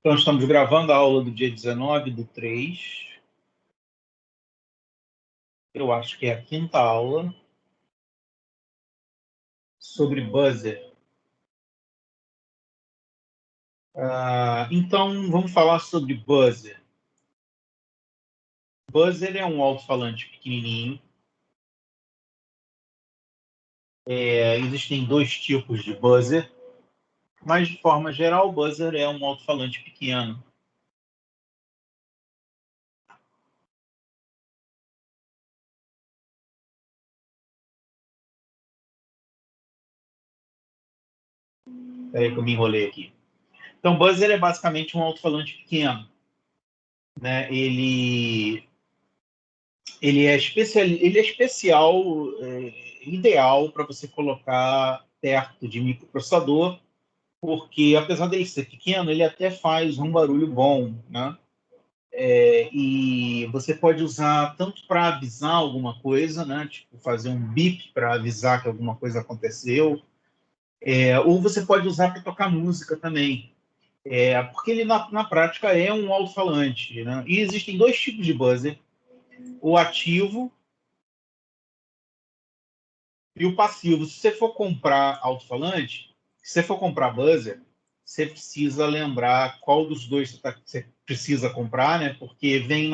Então, estamos gravando a aula do dia 19/3. Eu acho que é a quinta aula sobre buzzer. Então, vamos falar sobre buzzer. Buzzer é um alto-falante pequenininho. Existem dois tipos de buzzer, mas, de forma geral, o buzzer é um alto-falante pequeno. Peraí que eu me enrolei aqui. Então, buzzer é basicamente um alto-falante pequeno, né? Ele é especial, ideal para você colocar perto de microprocessador, porque apesar dele ser pequeno, ele até faz um barulho bom, né? E você pode usar tanto para avisar alguma coisa, né? Tipo fazer um bip para avisar que alguma coisa aconteceu, ou você pode usar para tocar música também. Porque ele na prática é um alto-falante, né? E existem dois tipos de buzzer: o ativo e o passivo. Se você for comprar alto-falante, se você for comprar buzzer, você precisa lembrar qual dos dois você precisa comprar, né? Porque vem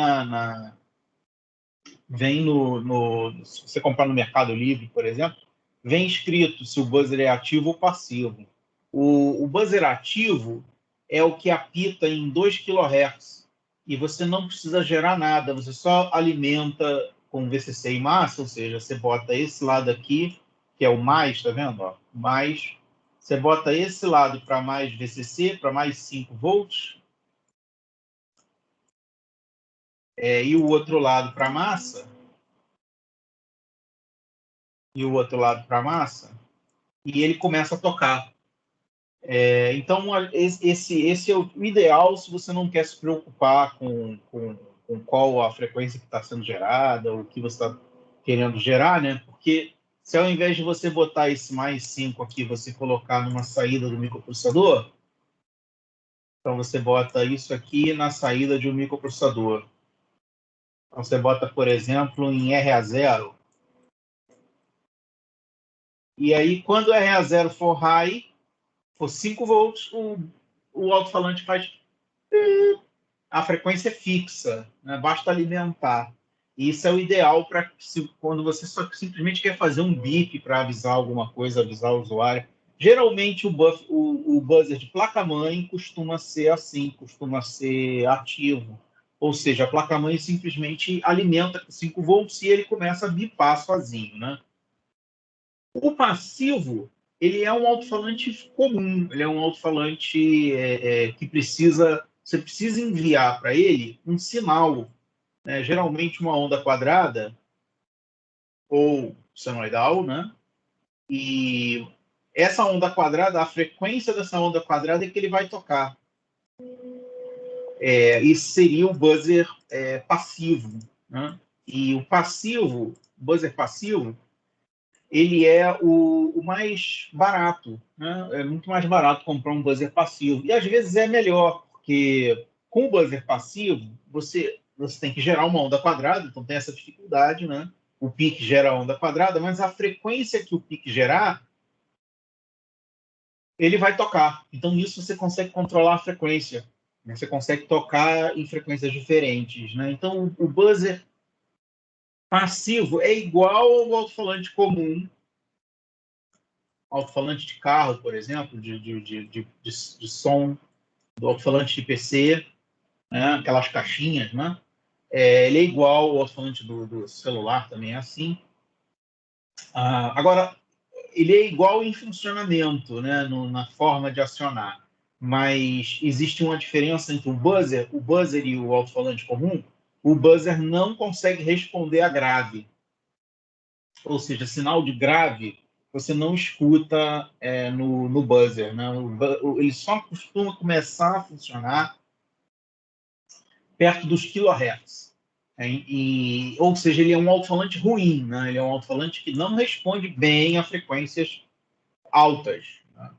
se você comprar no Mercado Livre, por exemplo, vem escrito se o buzzer é ativo ou passivo. O buzzer ativo é o que apita em 2 kHz e você não precisa gerar nada, você só alimenta com VCC e massa, ou seja, você bota esse lado aqui, que é o mais, tá vendo? Ó, mais, você bota esse lado para mais VCC, para mais 5 volts, e o outro lado para massa, e o outro lado para massa, e ele começa a tocar. Então, esse é o ideal se você não quer se preocupar com qual a frequência que está sendo gerada, o que você está querendo gerar, né? Porque se ao invés de você botar esse mais 5 aqui, você colocar numa saída do microprocessador, então você bota isso aqui na saída de um microprocessador. Então você bota, por exemplo, em RA0, e aí quando o RA0 for high, for 5 volts, o alto-falante faz a frequência é fixa, né? Basta alimentar. E isso é o ideal para quando você só simplesmente quer fazer um bip para avisar alguma coisa, avisar o usuário. Geralmente o buzzer de placa-mãe costuma ser assim, costuma ser ativo. Ou seja, a placa-mãe simplesmente alimenta com 5 volts e ele começa a bipar sozinho, né? O passivo, ele é um alto-falante comum, ele é um alto-falante que você precisa enviar para ele um sinal, né? Geralmente uma onda quadrada ou senoidal, né? E essa onda quadrada, a frequência dessa onda quadrada é que ele vai tocar. Isso seria o buzzer passivo, né? E o buzzer passivo, ele é o mais barato, né? É muito mais barato comprar um buzzer passivo. E às vezes é melhor, porque com o buzzer passivo, você tem que gerar uma onda quadrada, então tem essa dificuldade, né? O pique gera a onda quadrada, mas a frequência que o pique gerar, ele vai tocar. Então nisso você consegue controlar a frequência, né? Você consegue tocar em frequências diferentes, né? Então o buzzer passivo é igual ao alto-falante comum, alto-falante de carro, por exemplo, de som, do alto-falante de PC, né? Aquelas caixinhas, né? Ele é igual ao alto-falante do celular, também é assim. Agora, ele é igual em funcionamento, né? Na forma de acionar, mas existe uma diferença entre o buzzer e o alto-falante comum. O buzzer não consegue responder a grave, ou seja, sinal de grave você não escuta no buzzer, né? Ele só costuma começar a funcionar perto dos kilohertz. Ou seja, ele é um alto-falante ruim, né? Ele é um alto-falante que não responde bem a frequências altas, né?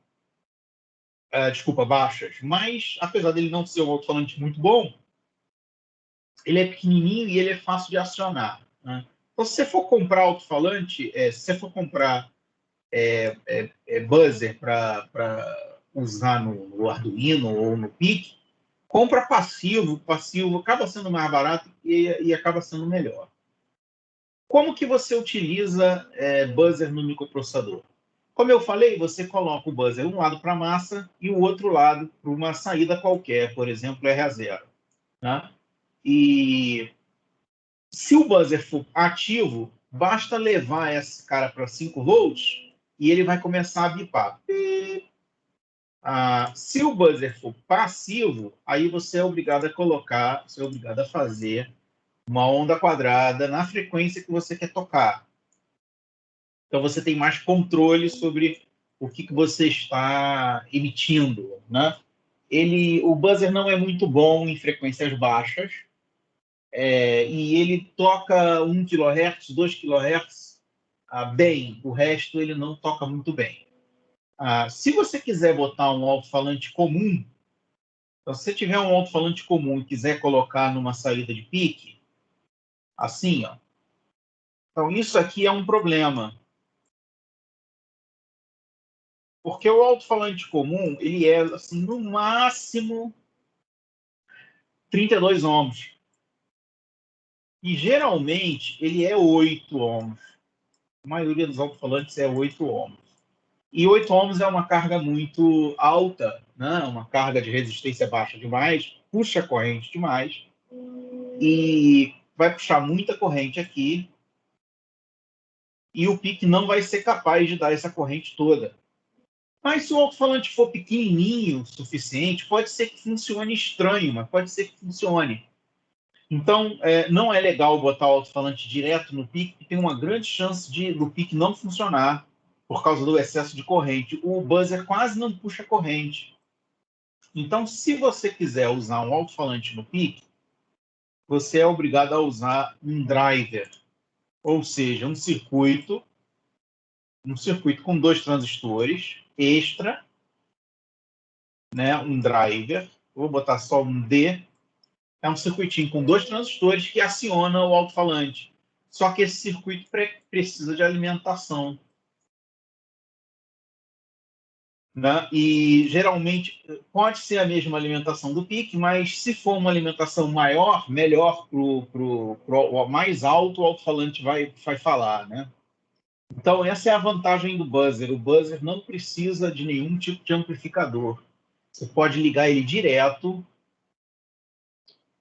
desculpa, baixas, mas apesar dele não ser um alto-falante muito bom, ele é pequenininho e ele é fácil de acionar, né? Então, se você for comprar alto-falante, se você for comprar buzzer para usar no Arduino ou no PIC, compra passivo, passivo acaba sendo mais barato e acaba sendo melhor. Como que você utiliza buzzer no microprocessador? Como eu falei, você coloca o buzzer um lado para a massa e o outro lado para uma saída qualquer, por exemplo, R0. Né? E se o buzzer for ativo, basta levar esse cara para 5 volts e ele vai começar a bipar. Se o buzzer for passivo, aí você é obrigado a colocar, você é obrigado a fazer uma onda quadrada na frequência que você quer tocar. Então você tem mais controle sobre o que você está emitindo, né? O buzzer não é muito bom em frequências baixas, e ele toca 1 kHz, 2 kHz bem, o resto ele não toca muito bem. Se você quiser botar um alto-falante comum, então, se você tiver um alto-falante comum e quiser colocar numa saída de pique, assim, ó. Então, isso aqui é um problema. Porque o alto-falante comum, ele é, assim, no máximo 32 ohms. E, geralmente, ele é 8 ohms. A maioria dos alto-falantes é 8 ohms. E 8 ohms é uma carga muito alta, né? Uma carga de resistência baixa demais, puxa a corrente demais, e vai puxar muita corrente aqui, e o pique não vai ser capaz de dar essa corrente toda. Mas se o alto-falante for pequenininho o suficiente, pode ser que funcione estranho, mas pode ser que funcione. Então, não é legal botar o alto-falante direto no pique, porque tem uma grande chance do pique não funcionar por causa do excesso de corrente. O buzzer quase não puxa corrente. Então, se você quiser usar um alto-falante no pique, você é obrigado a usar um driver, ou seja, um circuito com 2 transistores extra, né, um driver, vou botar só um D, é um circuitinho com 2 transistores que aciona o alto-falante. Só que esse circuito precisa de alimentação. Né? E geralmente pode ser a mesma alimentação do PIC, mas se for uma alimentação maior, melhor para o mais alto, o alto-falante vai falar. Né? Então, essa é a vantagem do buzzer. O buzzer não precisa de nenhum tipo de amplificador. Você pode ligar ele direto,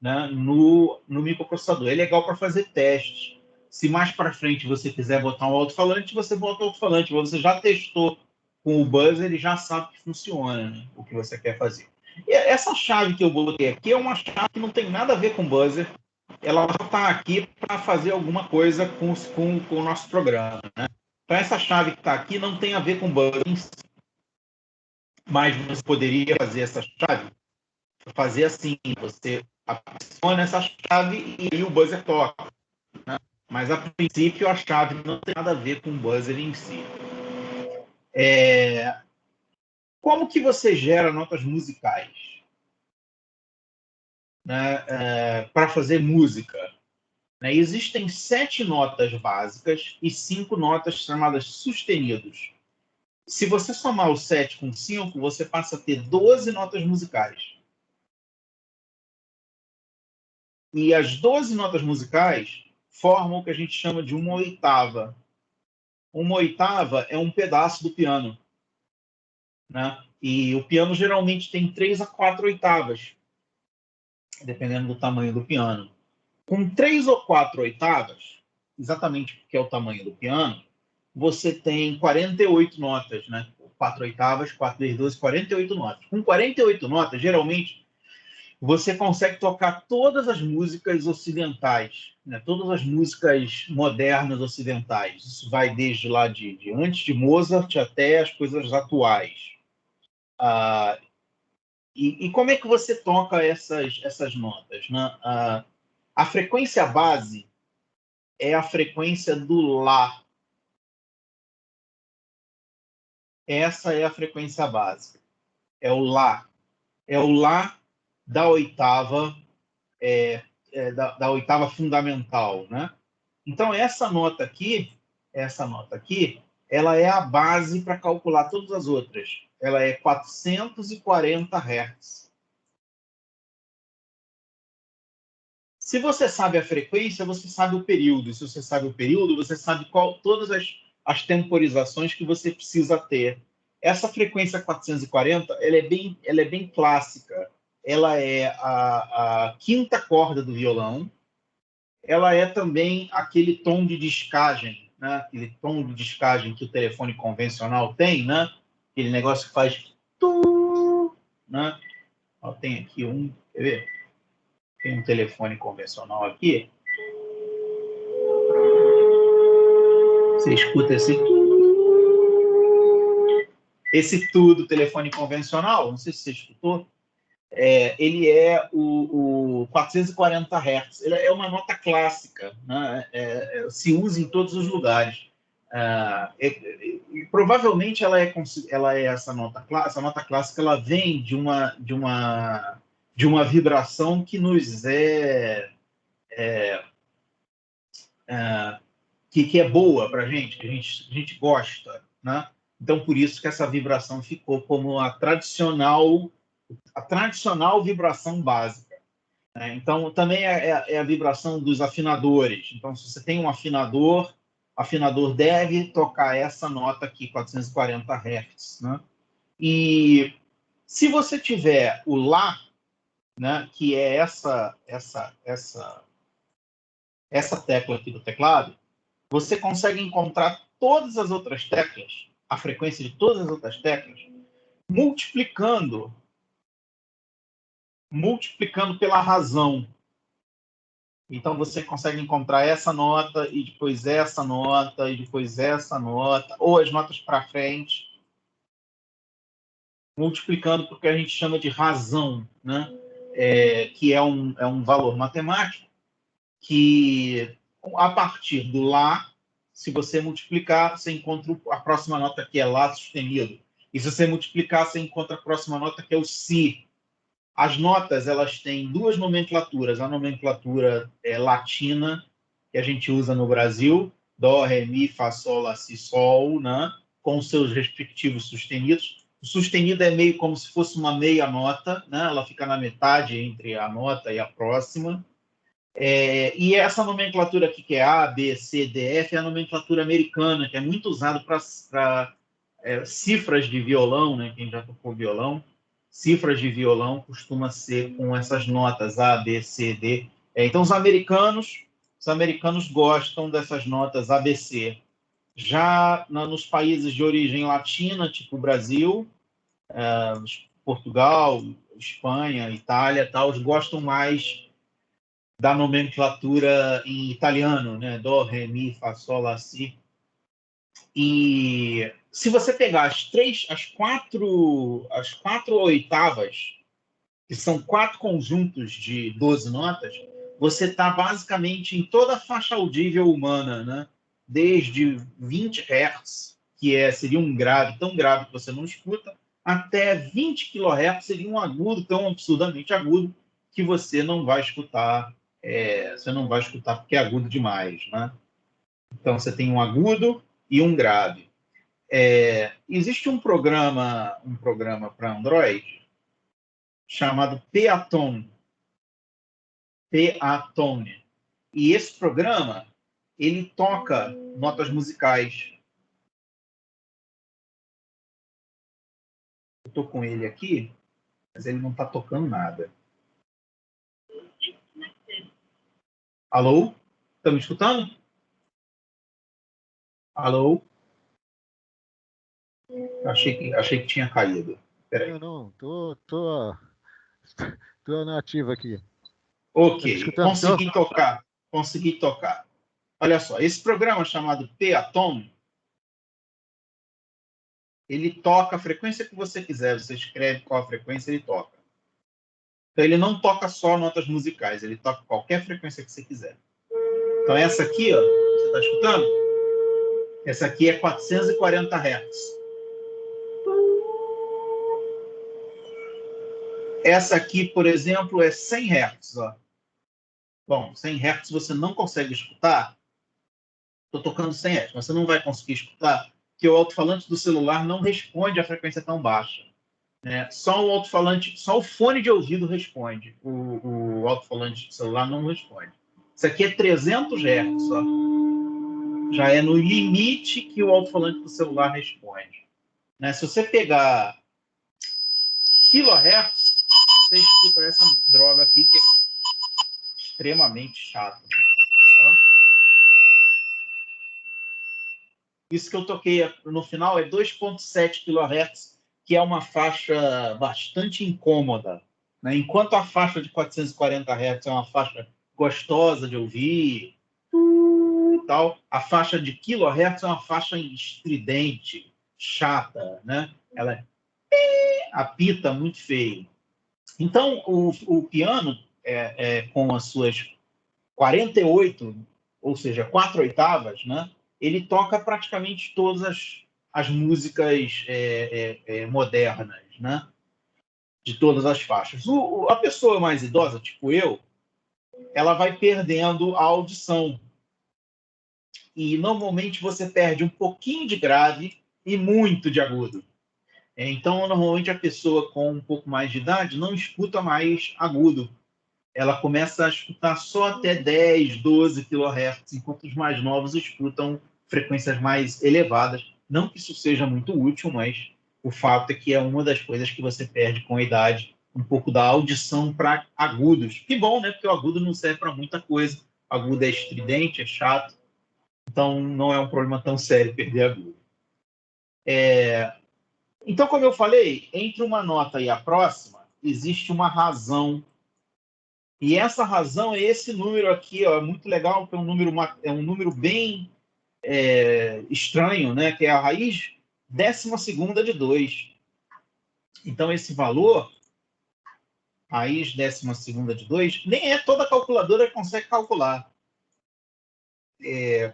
né, no microprocessador. É legal para fazer testes. Se mais para frente você quiser botar um alto-falante, você bota o alto-falante. Você já testou com o buzzer e já sabe que funciona, né, o que você quer fazer. E essa chave que eu botei aqui é uma chave que não tem nada a ver com buzzer. Ela está aqui para fazer alguma coisa com o nosso programa. Né? Então, essa chave que está aqui não tem a ver com buzzer, mas você poderia fazer essa chave, fazer assim, você aciona essa chave e aí o buzzer toca. Né? Mas, a princípio, a chave não tem nada a ver com o buzzer em si. Como que você gera notas musicais, né, para fazer música? Né? Existem 7 notas básicas e 5 notas chamadas sustenidos. Se você somar o 7 com 5, você passa a ter 12 notas musicais. E as 12 notas musicais formam o que a gente chama de uma oitava. Uma oitava é um pedaço do piano. Né? E o piano geralmente tem 3 a 4 oitavas, dependendo do tamanho do piano. Com 3 ou 4 oitavas, exatamente porque é o tamanho do piano, você tem 48 notas, né? 4 oitavas, 4 vezes 12, 48 notas. Com 48 notas, geralmente, você consegue tocar todas as músicas ocidentais, né? Todas as músicas modernas ocidentais. Isso vai desde lá de antes de Mozart até as coisas atuais. Ah, e como é que você toca essas notas? Né? A frequência base é a frequência do Lá. Essa é a frequência base. É o Lá. É o Lá da oitava, da oitava fundamental, né? Então, essa nota aqui, ela é a base para calcular todas as outras. Ela é 440 Hz. Se você sabe a frequência, você sabe o período. Se você sabe o período, você sabe todas as temporizações que você precisa ter. Essa frequência 440, ela é bem clássica. Ela é a quinta corda do violão. Ela é também aquele tom de descagem, né? Aquele tom de descagem que o telefone convencional tem, né? Aquele negócio que faz tu, né? Ó, tem aqui quer ver? Tem um telefone convencional aqui. Você escuta esse tu do telefone convencional, não sei se você escutou, ele é o 440 Hz. Ele é uma nota clássica, né? Se usa em todos os lugares. Provavelmente ela é essa nota clássica, ela vem de uma vibração que nos que é boa para a gente, que a gente gosta, né? Então por isso que essa vibração ficou como a tradicional vibração básica. Né? Então, também é a vibração dos afinadores. Então, se você tem um afinador, o afinador deve tocar essa nota aqui, 440 Hz. Né? E se você tiver o Lá, né, que é essa tecla aqui do teclado, você consegue encontrar todas as outras teclas, a frequência de todas as outras teclas, multiplicando pela razão. Então você consegue encontrar essa nota e depois essa nota e depois essa nota, ou as notas para frente, multiplicando porque a gente chama de razão, né? Que é um valor matemático que, a partir do Lá, se você multiplicar, você encontra a próxima nota que é Lá sustenido. E se você multiplicar, você encontra a próxima nota que é o Si. As notas, elas têm duas nomenclaturas. A nomenclatura latina, que a gente usa no Brasil, Dó, Ré, Mi, Fá, Sol, Lá, Si, Sol, né? Com os seus respectivos sustenidos. O sustenido é meio como se fosse uma meia nota, né? Ela fica na metade entre a nota e a próxima. E essa nomenclatura aqui, que é A, B, C, D, F, é a nomenclatura americana, que é muito usada para cifras de violão, né? Quem já tocou violão, cifras de violão costuma ser com essas notas A, B, C, D. Então, os americanos gostam dessas notas A, B, C. Já nos países de origem latina, tipo Brasil, Portugal, Espanha, Itália, tal, eles gostam mais da nomenclatura em italiano, né? Dó, Ré, Mi, Fá, Sol, Lá, Si. E se você pegar as quatro oitavas, que são quatro conjuntos de 12 notas, você está basicamente em toda a faixa audível humana, né? Desde 20 Hz, seria um grave, tão grave que você não escuta, até 20 kHz seria um agudo, tão absurdamente agudo, que você não vai escutar, porque é agudo demais, né? Então você tem um agudo e um grave. Existe um programa para Android chamado Peatone. Peatone. E esse programa, ele toca notas musicais. Eu estou com ele aqui, mas ele não está tocando nada. Alô? Estão me escutando? Alô? Achei que tinha caído. Peraí. Não, tô na ativa aqui. Tá me Ok, escutando? consegui tocar. Olha só, esse programa chamado Peatone, ele toca a frequência que você quiser, você escreve qual a frequência, ele toca. Então ele não toca só notas musicais, ele toca qualquer frequência que você quiser. Então essa aqui, ó, você está escutando? Essa aqui é 440 Hz. Essa aqui, por exemplo, é 100 Hz. Ó. Bom, 100 Hz você não consegue escutar. Estou tocando 100 Hz, mas você não vai conseguir escutar, porque o alto-falante do celular não responde a frequência tão baixa. Né? Só o alto-falante, só o fone de ouvido responde. O alto-falante do celular não responde. Isso aqui é 300 Hz. Ó. Já é no limite que o alto-falante do celular responde. Né? Se você pegar kHz, você escuta essa droga aqui que é extremamente chata. Né? Isso que eu toquei no final é 2,7 kHz, que é uma faixa bastante incômoda. Né? Enquanto a faixa de 440 Hz é uma faixa gostosa de ouvir, tal, a faixa de kHz é uma faixa estridente, chata, né? Ela apita muito feio. Então, o piano, com as suas 48, ou seja, 4 oitavas, né? Ele toca praticamente todas as músicas modernas, né? De todas as faixas. A pessoa mais idosa, tipo eu, ela vai perdendo a audição. E normalmente você perde um pouquinho de grave e muito de agudo. Então, normalmente a pessoa com um pouco mais de idade não escuta mais agudo. Ela começa a escutar só até 10, 12 kHz, enquanto os mais novos escutam frequências mais elevadas. Não que isso seja muito útil, mas o fato é que é uma das coisas que você perde com a idade, um pouco da audição para agudos. Que bom, né? Porque o agudo não serve para muita coisa. O agudo é estridente, é chato, então não é um problema tão sério perder agudo. Então, como eu falei, entre uma nota e a próxima, existe uma razão. E essa razão é esse número aqui, ó, é muito legal, que é um número bem estranho, né? Que é a raiz 12ª de 2. Então, esse valor, raiz 12ª de 2, nem é toda calculadora que consegue calcular.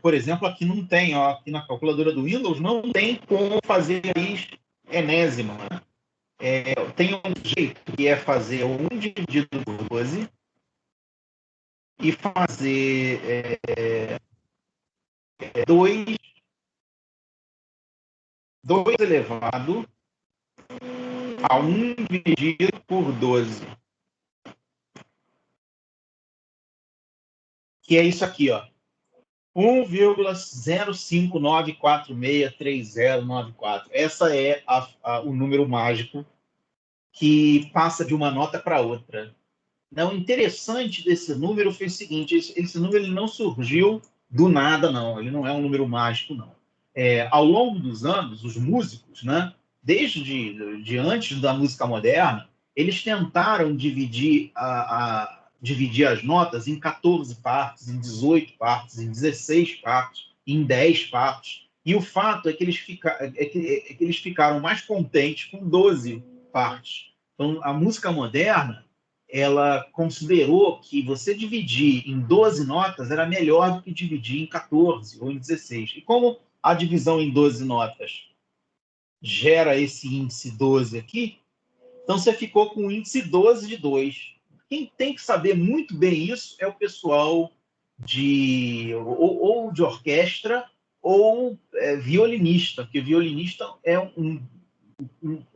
Por exemplo, aqui não tem, ó, aqui na calculadora do Windows, não tem como fazer raiz enésima. Tem um jeito que é fazer 1 dividido por 12 e fazer 2 elevado a 1 dividido por 12. Que é isso aqui, ó. 1,059463094. Essa é o número mágico que passa de uma nota para outra. Não, o interessante desse número foi o seguinte: esse número ele não surgiu do nada, não. Ele não é um número mágico, não. Ao longo dos anos, os músicos, né, desde antes da música moderna, eles tentaram dividir as notas em 14 partes, em 18 partes, em 16 partes, em 10 partes. E o fato é que eles ficaram mais contentes com 12 partes. Então, a música moderna, ela considerou que você dividir em 12 notas era melhor do que dividir em 14 ou em 16. E como a divisão em 12 notas gera esse índice 12 aqui, então você ficou com o índice 12 de 2. Quem tem que saber muito bem isso é o pessoal ou de orquestra ou violinista, porque violinista é um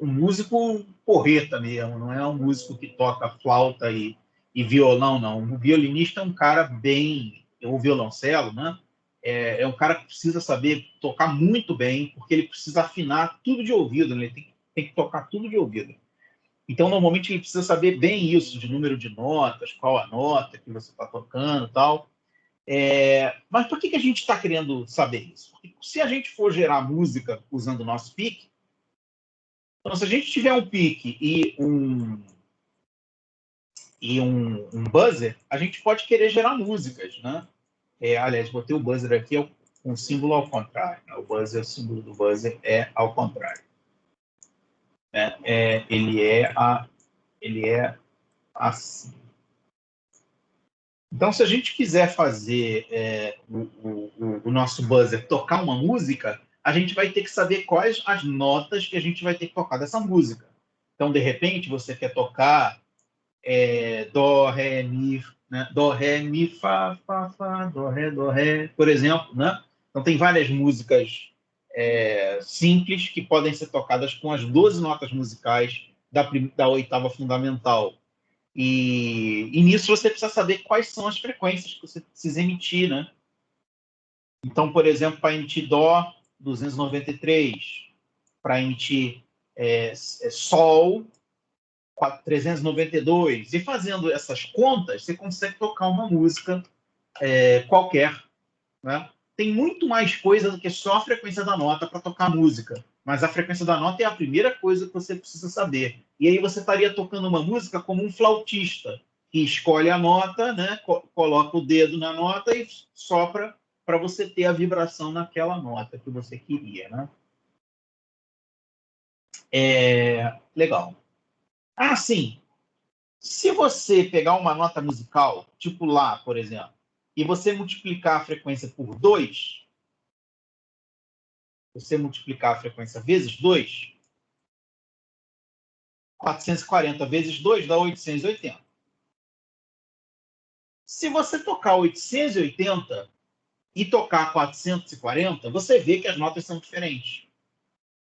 músico porreta mesmo, não é um músico que toca flauta e violão, não. O violinista é um cara bem, ou violoncelo, né? É um cara que precisa saber tocar muito bem, porque ele precisa afinar tudo de ouvido, né? Ele tem que tocar tudo de ouvido. Então, normalmente, ele precisa saber bem isso, de número de notas, qual a nota que você está tocando e tal. Mas por que a gente está querendo saber isso? Porque se a gente for gerar música usando o nosso pique, então, se a gente tiver um pique e um buzzer, a gente pode querer gerar músicas, né? Aliás, botei o buzzer aqui com o símbolo ao contrário. Né? O símbolo do buzzer é ao contrário. Ele é assim. Então, se a gente quiser fazer o nosso buzzer tocar uma música, a gente vai ter que saber quais as notas que a gente vai ter que tocar dessa música. Então, de repente, você quer tocar Dó, Ré, Mi, né? Dó, Ré, Mi, Fá, Fá, Fá, Dó, Ré, por exemplo, né? Então tem várias músicas simples que podem ser tocadas com as 12 notas musicais da oitava fundamental. E nisso você precisa saber quais são as frequências que você precisa emitir, né? Então, por exemplo, para emitir Dó, 293, para emitir Sol, 392. E fazendo essas contas, você consegue tocar uma música qualquer, né? Tem muito mais coisa do que só a frequência da nota para tocar música. Mas a frequência da nota é a primeira coisa que você precisa saber. E aí você estaria tocando uma música como um flautista, que escolhe a nota, né? Coloca o dedo na nota e sopra para você ter a vibração naquela nota que você queria, né? Legal. Ah, sim. Se você pegar uma nota musical, tipo Lá, por exemplo, e você multiplicar a frequência por 2, você multiplicar a frequência vezes 2, 440 vezes 2 dá 880. Se você tocar 880 e tocar 440, você vê que as notas são diferentes.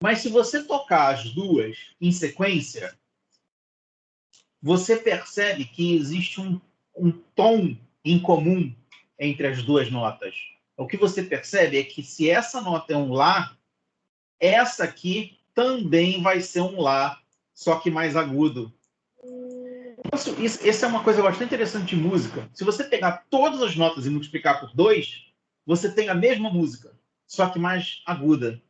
Mas se você tocar as duas em sequência, você percebe que existe um tom em comum entre as duas notas. O que você percebe é que se essa nota é um Lá, essa aqui também vai ser um Lá, só que mais agudo. Essa é uma coisa bastante interessante de música. Se você pegar todas as notas e multiplicar por 2, você tem a mesma música, só que mais aguda,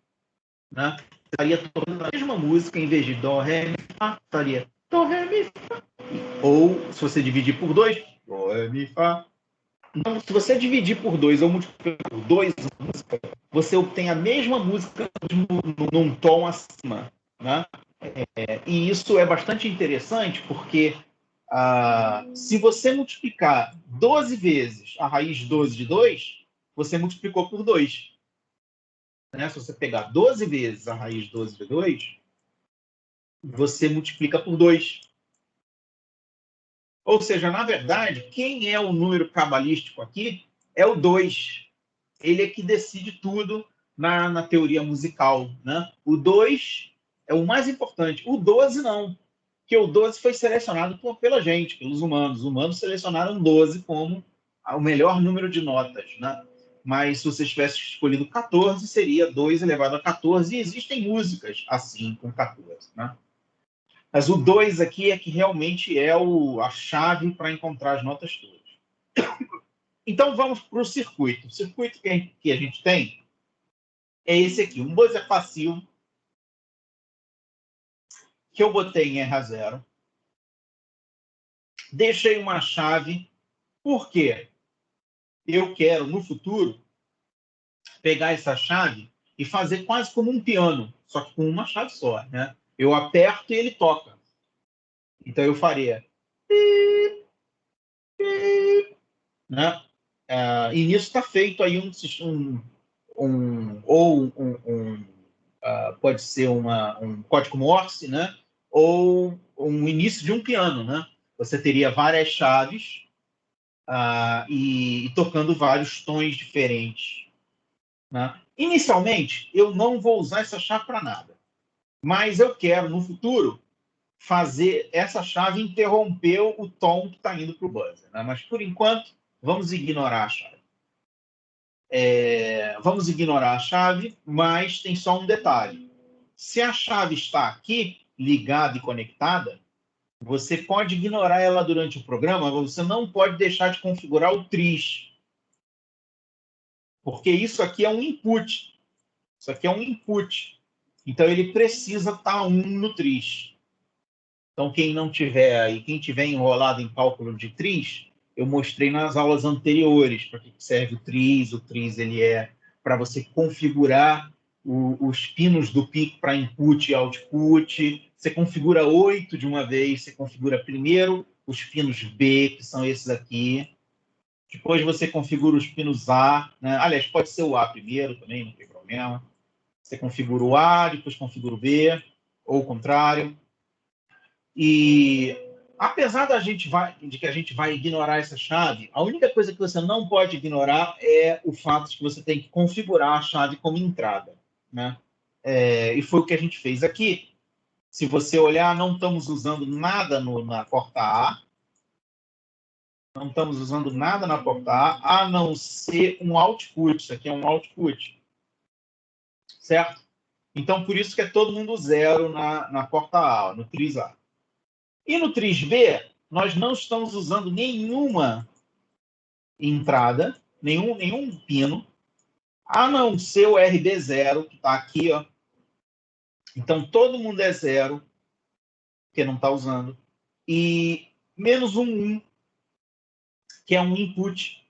né? Estaria tocando a mesma música, em vez de Dó, Ré, Mi, Fá, estaria Dó, Ré, Mi, Fá. Ou, se você dividir por 2, Dó, Ré, Mi, Fá. Então, se você dividir por 2 ou multiplicar por 2 a música, você obtém a mesma música num tom acima, né? E isso é bastante interessante porque se você multiplicar 12 vezes a raiz de 12 de 2, você multiplicou por 2. Né? Se você pegar 12 vezes a raiz de 12 de 2, você multiplica por 2. Ou seja, na verdade, quem é o número cabalístico aqui é o 2. Ele é que decide tudo na teoria musical. Né? O 2 é o mais importante. O 12 não. Que o 12 foi selecionado pela gente, pelos humanos. Os humanos selecionaram 12 como o melhor número de notas, né? Mas se você tivesse escolhido 14, seria 2 elevado a 14, e existem músicas assim, com 14, né? Mas o 2 aqui é que realmente é a chave para encontrar as notas todas. Então vamos para o circuito. O circuito que a gente tem é esse aqui, um buzzer passivo, que eu botei em R0. Deixei uma chave, por quê? Eu quero, no futuro, pegar essa chave e fazer quase como um piano, só que com uma chave só, né? Eu aperto e ele toca. Então eu faria... Né? E nisso está feito aí pode ser um código Morse, né? Ou um início de um piano, né? Você teria várias chaves e tocando vários tons diferentes. Né? Inicialmente, eu não vou usar essa chave para nada, mas eu quero, no futuro, fazer essa chave interromper o tom que está indo para o buzzer. Né? Mas, por enquanto, vamos ignorar a chave. Vamos ignorar a chave, mas tem só um detalhe. Se a chave está aqui, ligada e conectada, você pode ignorar ela durante o programa, mas você não pode deixar de configurar o tris. Porque isso aqui é um input. Isso aqui é um input. Então, ele precisa estar no tris. Então, quem não tiver aí, quem tiver enrolado em cálculo de tris, eu mostrei nas aulas anteriores para que serve o tris. O tris ele é para você configurar os pinos do pico para input e output. Você configura 8 de uma vez. Você configura primeiro os pinos B, que são esses aqui. Depois você configura os pinos A. Né? Aliás, pode ser o A primeiro também, não tem problema. Você configura o A, depois configura o B, ou o contrário. E apesar de que a gente vai ignorar essa chave, a única coisa que você não pode ignorar é o fato de que você tem que configurar a chave como entrada, né? E foi o que a gente fez aqui. Se você olhar, não estamos usando nada na porta A. Não estamos usando nada na porta A não ser um output. Isso aqui é um output. Certo? Então, por isso que é todo mundo 0 na porta A, no tris A. E no tris B, nós não estamos usando nenhuma entrada, nenhum pino, a não ser o RB0, que está aqui, ó. Então, todo mundo é 0, porque não está usando. E menos um 1, que é um input.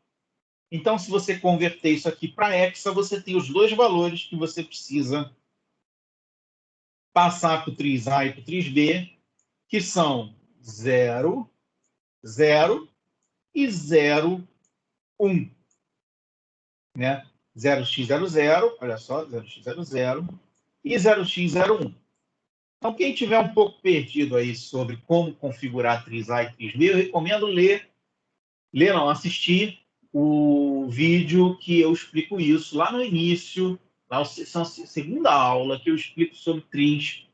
Então, se você converter isso aqui para hexa, você tem os dois valores que você precisa passar para o tris A e para o tris B, que são 0, 0 e 0, 1. Né? 0x00, olha só, 0x00 e 0x01. Então, quem tiver um pouco perdido aí sobre como configurar tris A e tris B, eu recomendo assistir o vídeo que eu explico isso lá no início, na segunda aula, que eu explico sobre tris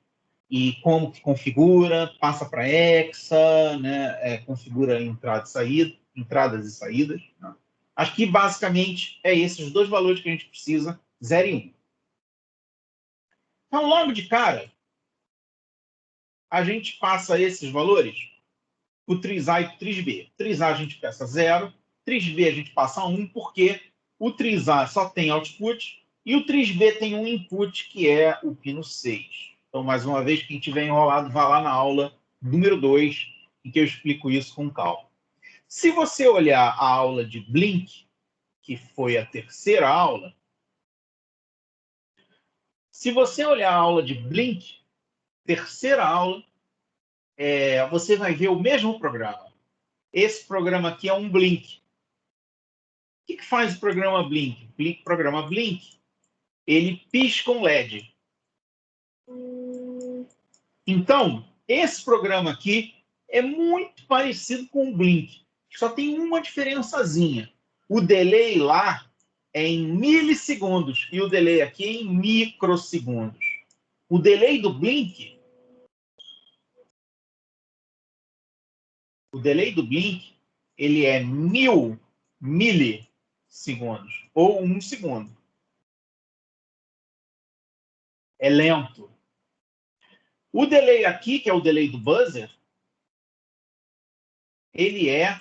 e como que configura, passa para hexa, né? Configura entradas e saídas. Né? Aqui, basicamente, é esses dois valores que a gente precisa, 0 e 1. Então, logo de cara, a gente passa esses valores para o tris A e para o tris B. Tris A a gente passa 0, tris B a gente passa 1, porque o tris A só tem output e o tris B tem um input, que é o pino 6. Então, mais uma vez, quem tiver enrolado, vá lá na aula número 2, em que eu explico isso com calma. Se você olhar a aula de Blink, que foi a terceira aula, se você olhar a aula de Blink, terceira aula, você vai ver o mesmo programa. Esse programa aqui é um Blink. O que faz o programa Blink? O programa Blink, ele pisca um LED. Então, esse programa aqui é muito parecido com o Blink. Só tem uma diferençazinha. O delay lá é em milissegundos e o delay aqui é em microsegundos. O delay do Blink ele é 1000 milissegundos, ou 1 segundo. É lento. O delay aqui, que é o delay do buzzer, ele é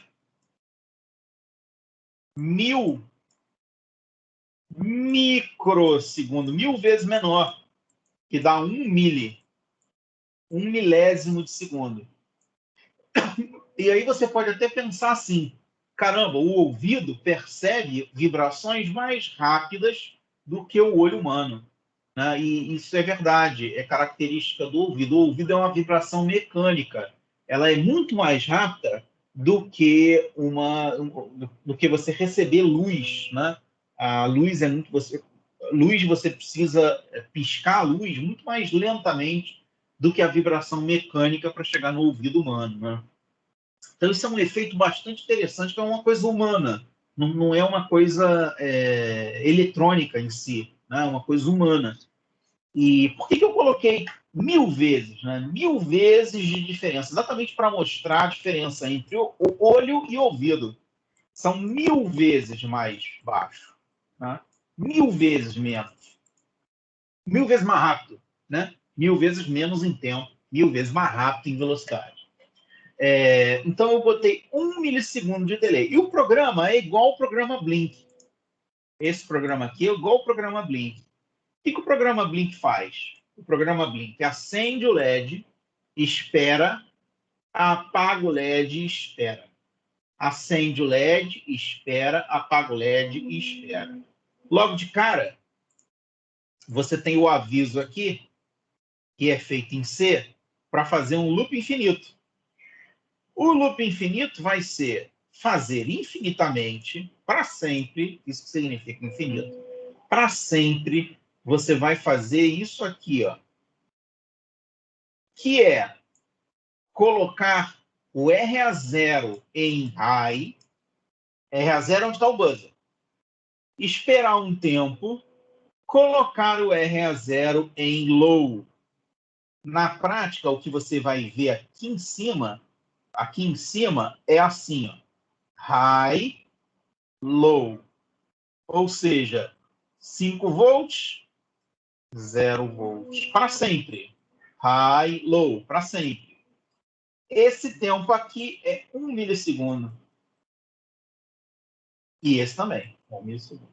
1000 microsegundos, 1000 vezes menor, que dá 1 milésimo de segundo. E aí você pode até pensar assim, caramba, o ouvido percebe vibrações mais rápidas do que o olho humano. Né? E isso é verdade, é característica do ouvido. O ouvido é uma vibração mecânica. Ela é muito mais rápida do que você receber luz. Né? A luz você precisa piscar a luz muito mais lentamente do que a vibração mecânica para chegar no ouvido humano. Né? Então, isso é um efeito bastante interessante, que é uma coisa humana, não é uma coisa eletrônica em si, né? É uma coisa humana. E por que eu coloquei 1000 vezes, né? 1000 vezes de diferença, exatamente para mostrar a diferença entre o olho e o ouvido. São 1000 vezes mais baixo, né? 1000 vezes menos. 1000 vezes mais rápido, né? 1000 vezes menos em tempo, 1000 vezes mais rápido em velocidade. Então, eu botei 1 milissegundo de delay. E o programa é igual ao programa Blink. Esse programa aqui é igual ao programa Blink. O que o programa Blink faz? O programa Blink acende o LED, espera, apaga o LED e espera. Acende o LED, espera, apaga o LED e espera. Logo de cara, você tem o aviso aqui, que é feito em C, para fazer um loop infinito. O loop infinito vai ser fazer infinitamente, para sempre, isso que significa infinito, para sempre você vai fazer isso aqui, ó, que é colocar o RA0 em high, RA0 é onde está o buzzer, esperar um tempo, colocar o RA0 em low. Na prática, o que você vai ver aqui em cima é assim, ó, high, low. Ou seja, 5 volts, 0 volts, para sempre. High, low, para sempre. Esse tempo aqui é 1 milissegundo. E esse também, 1 milissegundo.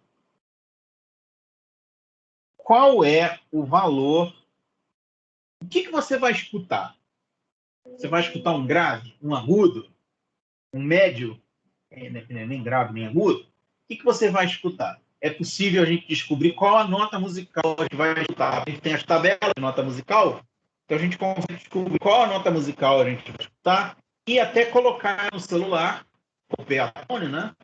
Qual é o valor? O que você vai escutar? Você vai escutar um grave, um agudo, um médio, nem grave nem agudo? O que você vai escutar? É possível a gente descobrir qual a nota musical que a gente vai escutar. A gente tem as tabelas de nota musical, então a gente consegue descobrir qual a nota musical a gente vai escutar e até colocar no celular, o peatone, né?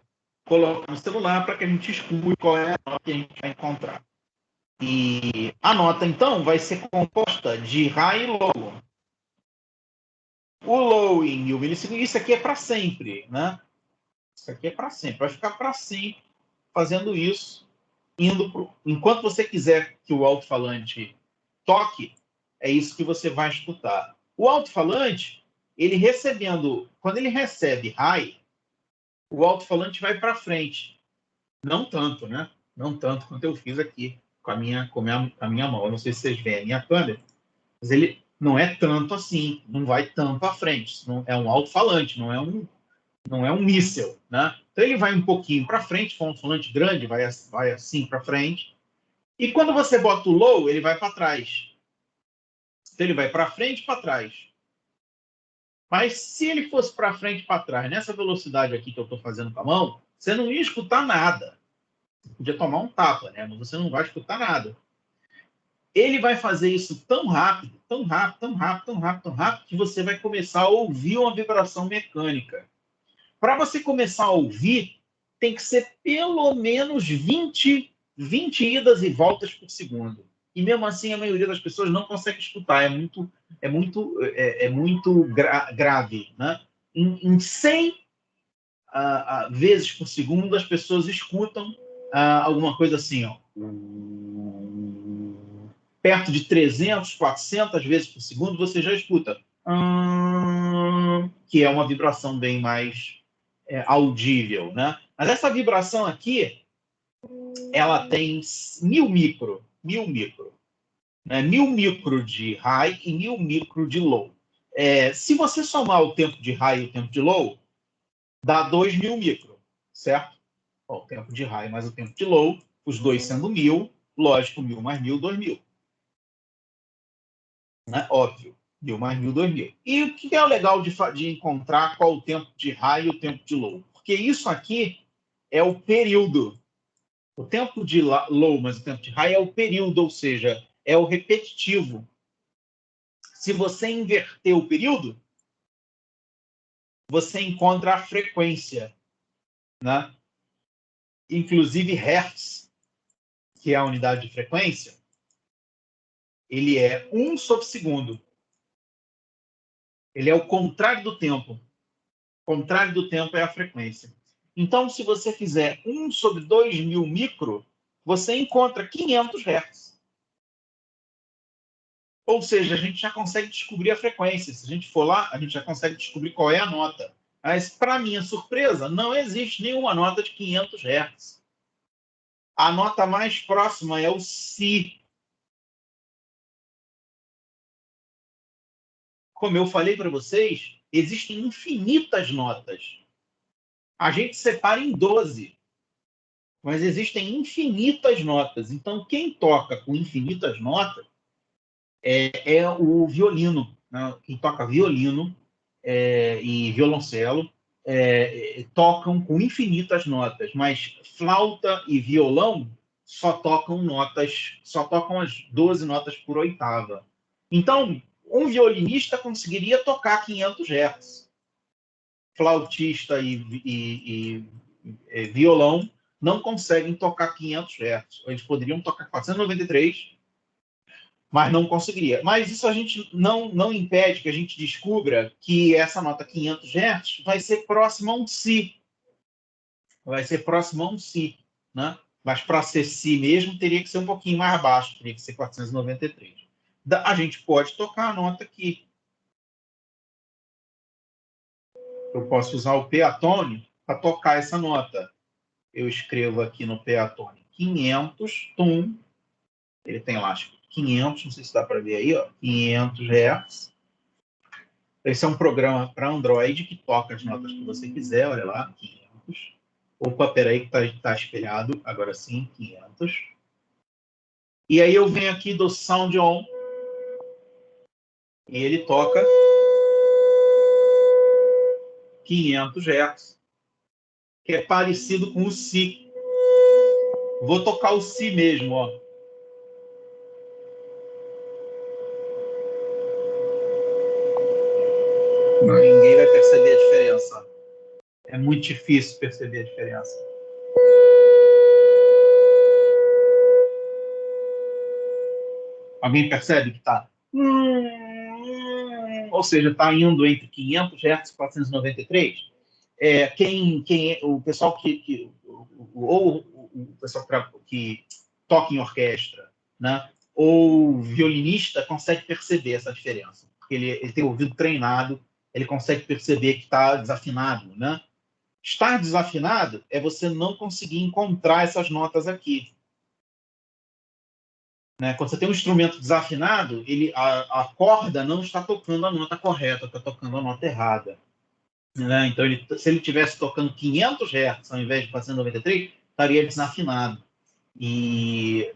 Colocar no celular para que a gente escute qual é a nota que a gente vai encontrar. E a nota, então, vai ser composta de high e low. O low em 1000 milissegundos, isso aqui é para sempre, né? Isso aqui é para sempre. Vai ficar para sempre fazendo isso, enquanto você quiser que o alto-falante toque, é isso que você vai escutar. O alto-falante, quando ele recebe high, o alto-falante vai para frente. Não tanto, né? Não tanto quanto eu fiz aqui com a minha mão. Eu não sei se vocês veem a minha câmera, mas ele não é tanto assim, não vai tanto para frente. Não, é um alto-falante, não é um míssil, né? Então ele vai um pouquinho para frente, for um alto-falante grande, vai assim para frente. E quando você bota o low, ele vai para trás. Então ele vai para frente e para trás. Mas se ele fosse para frente e para trás, nessa velocidade aqui que eu estou fazendo com a mão, você não ia escutar nada. Podia tomar um tapa, né? Mas você não vai escutar nada. Ele vai fazer isso tão rápido, tão rápido, tão rápido, tão rápido, tão rápido, que você vai começar a ouvir uma vibração mecânica. Para você começar a ouvir, tem que ser pelo menos 20 idas e voltas por segundo. E mesmo assim, a maioria das pessoas não consegue escutar. É muito grave, né? Em 100 vezes por segundo, as pessoas escutam alguma coisa assim, ó. Perto de 300, 400 vezes por segundo, você já escuta. Que é uma vibração bem mais audível, né? Mas essa vibração aqui, ela tem 1000 micro, né? 1000 micro de high e 1000 micro de low. Se você somar o tempo de high e o tempo de low, dá 2000 micro, certo? O tempo de high mais o tempo de low, os dois sendo 1000, lógico, 1000 mais 1000, 2000. Né? Óbvio, 1000 mais 1000, 2000. E o que é o legal de encontrar qual o tempo de high e o tempo de low? Porque isso aqui é o período. O tempo de low mais o tempo de high é o período, ou seja, é o repetitivo. Se você inverter o período, você encontra a frequência, né? Inclusive Hertz, que é a unidade de frequência, ele é 1 sobre segundo. Ele é o contrário do tempo. O contrário do tempo é a frequência. Então, se você fizer 1 sobre 2000 micro, você encontra 500 Hz. Ou seja, a gente já consegue descobrir a frequência. Se a gente for lá, a gente já consegue descobrir qual é a nota. Mas, para minha surpresa, não existe nenhuma nota de 500 Hz. A nota mais próxima é o Si. Como eu falei para vocês, existem infinitas notas. A gente separa em 12. Mas existem infinitas notas. Então, quem toca com infinitas notas é o violino. Né? Quem toca violino e violoncelo tocam com infinitas notas, mas flauta e violão só tocam as 12 notas por oitava. Então, um violinista conseguiria tocar 500 Hz. Flautista e violão não conseguem tocar 500 Hz. Eles poderiam tocar 493, mas não conseguiria. Mas isso a gente não impede que a gente descubra que essa nota 500 Hz vai ser próxima a um Si. Vai ser próximo a um Si, né? Mas para ser Si mesmo, teria que ser um pouquinho mais baixo, teria que ser 493. A gente pode tocar a nota aqui. Eu posso usar o Peatone para tocar essa nota. Eu escrevo aqui no Peatone 500, tum. Ele tem lá, acho que 500, não sei se dá para ver aí, ó, 500 Hz. Esse é um programa para Android que toca as notas que você quiser, olha lá, 500. Opa, peraí que está espelhado, agora sim, 500. E aí eu venho aqui do Sound On e ele toca 500 Hz, que é parecido com o Si. Vou tocar o Si mesmo, ó. Ninguém vai perceber a diferença. É muito difícil perceber a diferença. Alguém percebe que está? Ou seja, está indo entre 500 Hz e 493. O pessoal ou o pessoal que toca em orquestra, né, ou violinista consegue perceber essa diferença, porque ele tem o ouvido treinado, ele consegue perceber que está desafinado, né? Estar desafinado é você não conseguir encontrar essas notas aqui. Né? Quando você tem um instrumento desafinado, a corda não está tocando a nota correta, está tocando a nota errada. Né? Então, se ele estivesse tocando 500 Hz ao invés de 493, estaria desafinado. E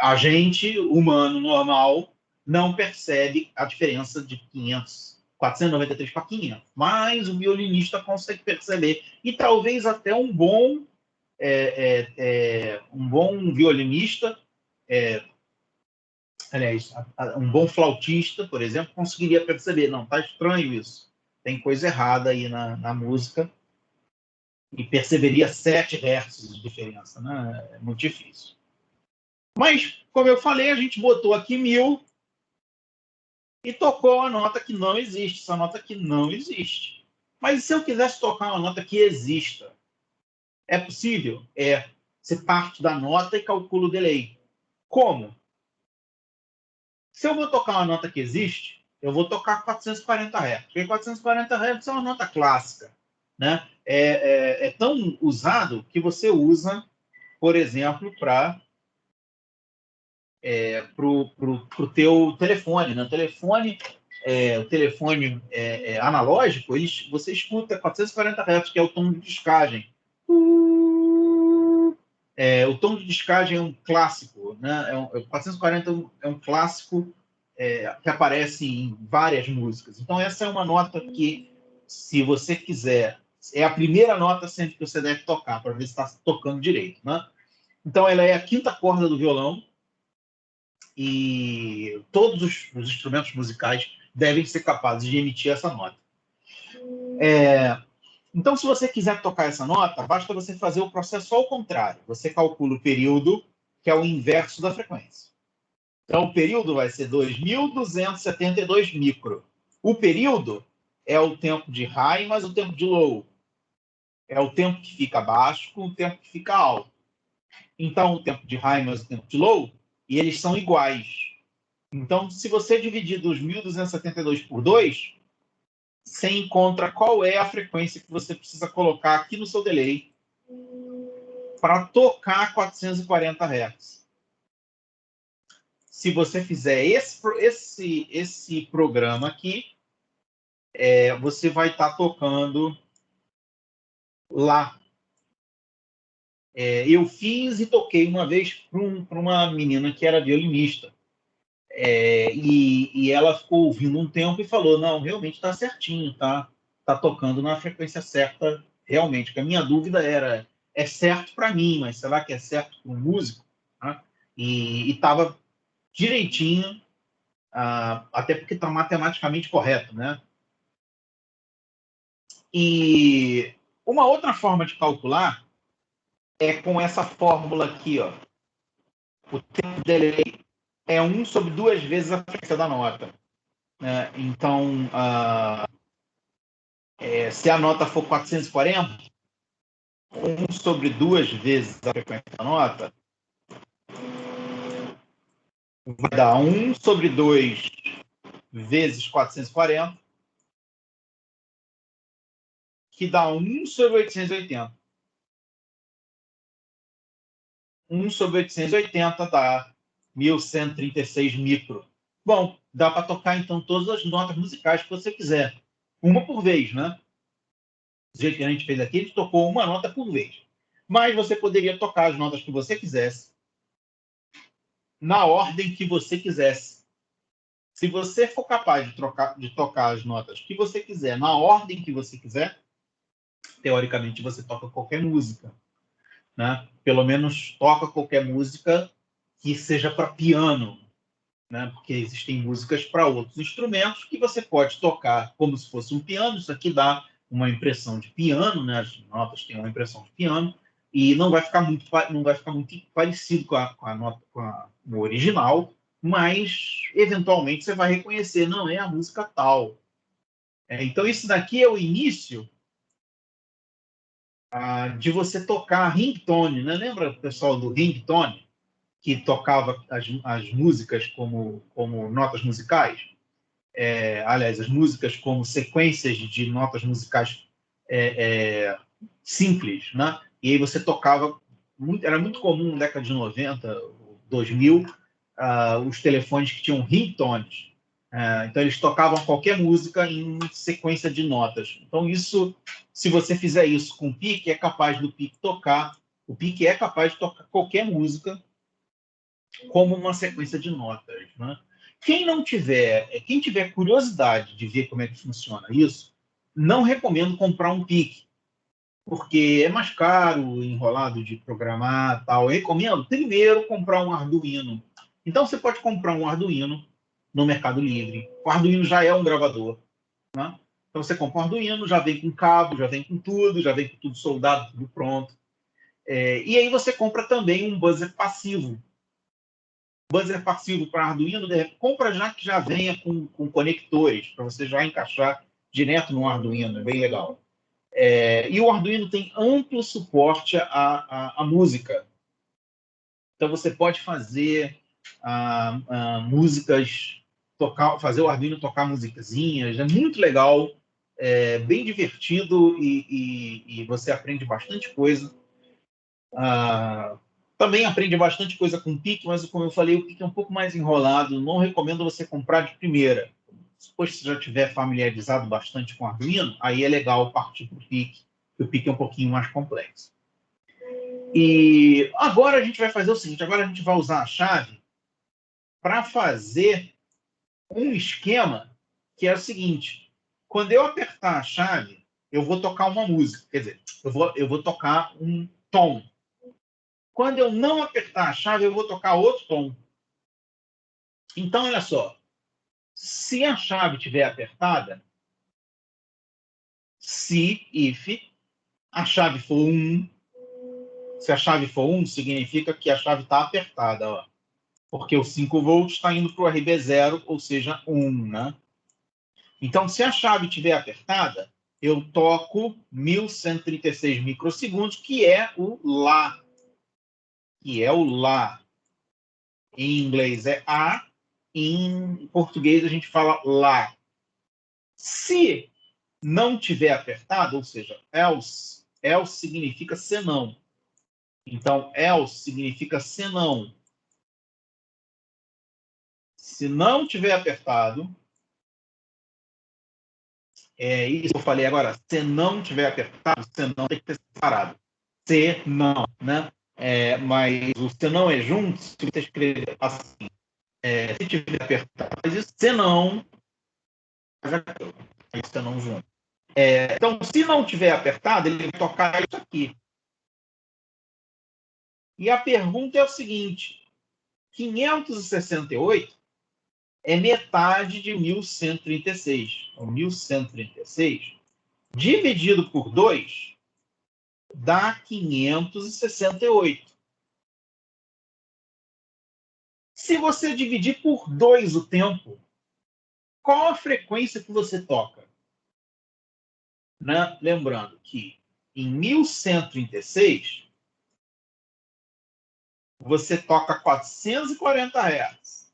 a gente, humano normal, não percebe a diferença de 493 para 500. Mas o violinista consegue perceber. E talvez até um bom violinista, aliás, um bom flautista, por exemplo, conseguiria perceber, não, está estranho isso, tem coisa errada aí na música, e perceberia 7 Hz de diferença, né? É muito difícil. Mas, como eu falei, a gente botou aqui 1000 e tocou a nota que não existe, essa nota que não existe. Mas se eu quisesse tocar uma nota que exista, é possível? É. Você parte da nota e calcula o delay. Como? Se eu vou tocar uma nota que existe, eu vou tocar 440 Hz. Porque 440 Hz é uma nota clássica. Né? É tão usado que você usa, por exemplo, para o teu telefone. Né? O telefone analógico, você escuta 440 Hz, que é o tom de descagem. O tom de descagem é um clássico, né? 440 é um clássico que aparece em várias músicas. Então, essa é uma nota que, se você quiser, é a primeira nota sempre que você deve tocar, para ver se está tocando direito. Né? Então, ela é a quinta corda do violão e todos os instrumentos musicais devem ser capazes de emitir essa nota. Então, se você quiser tocar essa nota, basta você fazer o processo ao contrário. Você calcula o período, que é o inverso da frequência. Então, o período vai ser 2.272 micro. O período é o tempo de high mais o tempo de low. É o tempo que fica baixo com o tempo que fica alto. Então, o tempo de high mais o tempo de low, e eles são iguais. Então, se você dividir 2.272 por 2, você encontra qual é a frequência que você precisa colocar aqui no seu delay para tocar 440 Hz. Se você fizer esse programa aqui, você vai estar tocando lá. Eu fiz e toquei uma vez para uma menina que era violinista. E ela ficou ouvindo um tempo e falou, não, realmente está certinho, tá tocando na frequência certa, realmente. Porque a minha dúvida era, é certo para mim, mas será que é certo para um músico? Né? E estava direitinho, até porque está matematicamente correto, né? E uma outra forma de calcular é com essa fórmula aqui, ó. O tempo de delay é 1 sobre 2 vezes a frequência da nota. Então, se a nota for 440, 1 sobre 2 vezes a frequência da nota vai dar 1 sobre 2 vezes 440, que dá 1 sobre 880. 1 sobre 880 dá 1136 micro. Bom, dá para tocar, então, todas as notas musicais que você quiser. Uma por vez, né? Do jeito que a gente fez aqui, a gente tocou uma nota por vez. Mas você poderia tocar as notas que você quisesse, na ordem que você quisesse. Se você for capaz de tocar as notas que você quiser, na ordem que você quiser, teoricamente você toca qualquer música, né? Pelo menos toca qualquer música que seja para piano, né? Porque existem músicas para outros instrumentos que você pode tocar como se fosse um piano. Isso aqui dá uma impressão de piano, né? As notas têm uma impressão de piano e não vai ficar muito parecido com o original, mas eventualmente você vai reconhecer, não é a música tal. Então isso daqui é o início de você tocar ringtone, né? Lembra, pessoal, do ringtone, que tocava as músicas como notas musicais? Aliás, as músicas como sequências de notas musicais simples, né? E aí você tocava, era muito comum na década de 90, 2000, os telefones que tinham ringtones. Então eles tocavam qualquer música em sequência de notas. Então isso, se você fizer isso com o PIC, é capaz do PIC tocar. O PIC é capaz de tocar qualquer música como uma sequência de notas, né? Quem tiver curiosidade de ver como é que funciona isso, não recomendo comprar um PIC, porque é mais caro, enrolado de programar, tal. Eu recomendo primeiro comprar um Arduino. Então você pode comprar um Arduino no Mercado Livre. O Arduino já é um gravador, né? Então você compra um Arduino, já vem com cabo, já vem com tudo soldado, tudo pronto. E aí você compra também um buzzer passivo. Buzzer passivo para Arduino, compra já que já venha com conectores, para você já encaixar direto no Arduino, é bem legal. E o Arduino tem amplo suporte à música. Então você pode fazer músicas, fazer o Arduino tocar musicazinhas, é muito legal, bem divertido e você aprende bastante coisa. Também aprende bastante coisa com o PIC, mas como eu falei, o PIC é um pouco mais enrolado. Não recomendo você comprar de primeira. Depois que você já estiver familiarizado bastante com o Arduino, aí é legal partir para o PIC, porque o PIC é um pouquinho mais complexo. E agora a gente vai fazer o seguinte, agora a gente vai usar a chave para fazer um esquema que é o seguinte: quando eu apertar a chave, eu vou tocar uma música, quer dizer, eu vou tocar um tom. Quando eu não apertar a chave, eu vou tocar outro tom. Então, olha só. Se a chave estiver apertada, if a chave for 1, se a chave for 1, significa que a chave está apertada, ó, porque o 5 volts está indo para o RB0, ou seja, 1, né? Então, se a chave estiver apertada, eu toco 1136 microsegundos, que é o Lá. Em inglês é A, em português a gente fala Lá. Se não tiver apertado, ou seja, else significa senão. Então, else significa senão. Se não tiver apertado, isso que eu falei agora, se não tiver apertado, senão tem que ter separado. Se não, né? Mas o se não é junto, se você escrever assim, se tiver apertado, mas isso, se não, aí se não junto. Então, se não tiver apertado, ele vai tocar isso aqui. E a pergunta é o seguinte: 568 é metade de 1136. Então, 1136 dividido por 2 dá 568. Se você dividir por 2 o tempo, qual a frequência que você toca? Né? Lembrando que em 1136, você toca 440 Hz.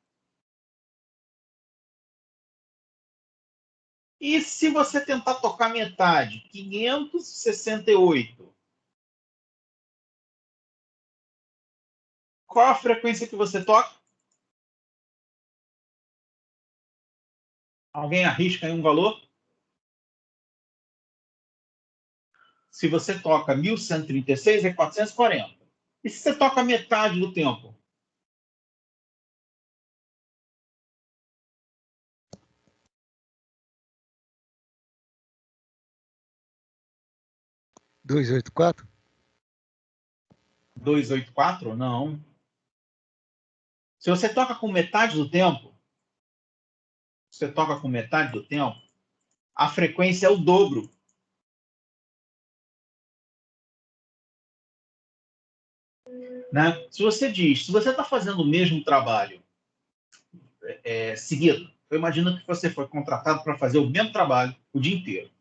E se você tentar tocar metade, 568, qual a frequência que você toca? Alguém arrisca aí um valor? Se você toca 1136, é 440. E se você toca metade do tempo? $284? 284? Não. Se você toca com metade do tempo, a frequência é o dobro. Né? Se você está fazendo o mesmo trabalho seguido, eu imagino que você foi contratado para fazer o mesmo trabalho o dia inteiro,